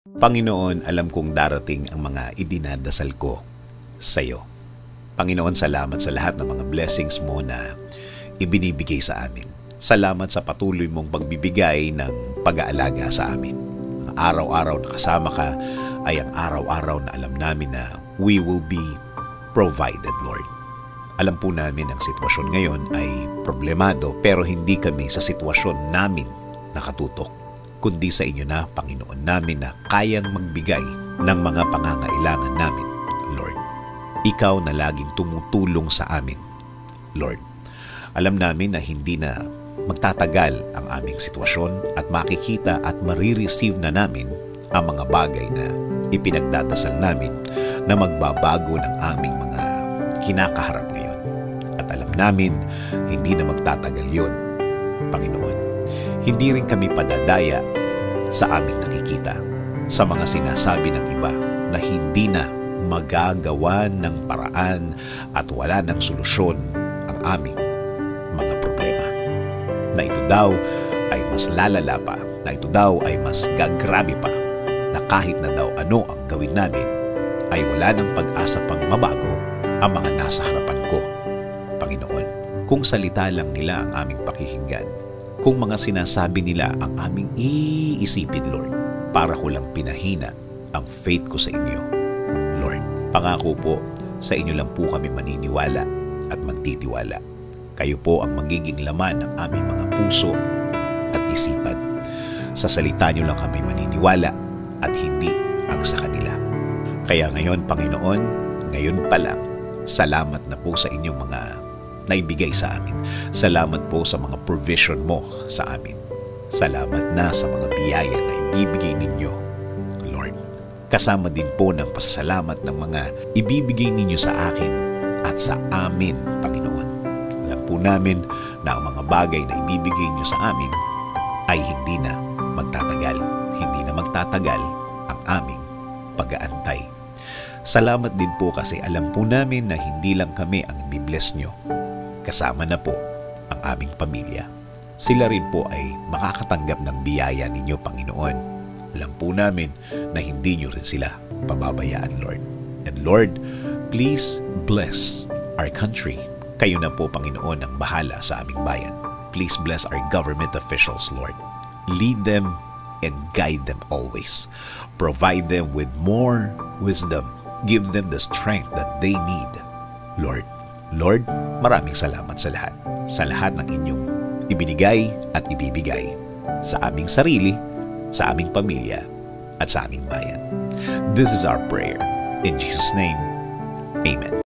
Panginoon, alam kong darating ang mga idinadasal ko sa iyo. Panginoon, salamat sa lahat ng mga blessings mo na ibinibigay sa amin. Salamat sa patuloy mong pagbibigay ng pag-aalaga sa amin. Ang araw-araw na kasama ka ay ang araw-araw na alam namin na we will be provided, Lord. Alam po namin ang sitwasyon ngayon ay problemado pero hindi kami sa sitwasyon namin nakatutok, kundi sa inyo na, Panginoon namin, na kayang magbigay ng mga pangangailangan namin, Lord. Ikaw na laging tumutulong sa amin, Lord. Alam namin na hindi na magtatagal ang aming sitwasyon at makikita at marireceive na namin ang mga bagay na ipinagdadasal namin na magbabago ng aming mga kinakaharap ngayon. At alam namin, hindi na magtatagal yun, Panginoon. Hindi rin kami padadaya sa aming nakikita, sa mga sinasabi ng iba na hindi na magagawa ng paraan at wala ng solusyon ang aming mga problema. Na ito daw ay mas lalala pa, na ito daw ay mas gagrabe pa, na kahit na daw ano ang gawin namin, ay wala ng pag-asa pang mabago ang mga nasa harapan ko, Panginoon. Kung salita lang nila ang aming pakikinggan, kung mga sinasabi nila ang aming iisipin, Lord, para ko lang pinahina ang faith ko sa inyo, Lord. Pangako po, sa inyo lang po kami maniniwala at magtitiwala. Kayo po ang magiging laman ng aming mga puso at isipan. Sa salita nyo lang kami maniniwala at hindi ang sa kanila. Kaya ngayon, Panginoon, ngayon pa lang, salamat na po sa inyong mga naibigay sa amin. Salamat po sa mga provision mo sa amin. Salamat na sa mga biyaya na ibibigay ninyo, Lord. Kasama din po ng pasasalamat ng mga ibibigay ninyo sa akin at sa amin, Panginoon. Alam po namin na ang mga bagay na ibibigay niyo sa amin ay hindi na magtatagal. Hindi na magtatagal ang aming pag-aantay. Salamat din po kasi alam po namin na hindi lang kami ang ibibless nyo. Kasama na po ang aming pamilya. Sila rin po ay makakatanggap ng biyaya ninyo, Panginoon. Alam po namin na hindi nyo rin sila pababayaan, Lord. And Lord, please bless our country. Kayo na po, Panginoon, ang bahala sa aming bayan. Please bless our government officials, Lord. Lead them and guide them always. Provide them with more wisdom. Give them the strength that they need, Lord. Lord, maraming salamat sa lahat. Sa lahat ng inyong ibinigay at ibibigay sa aming sarili, sa aming pamilya, at sa aming bayan. This is our prayer. In Jesus' name, Amen.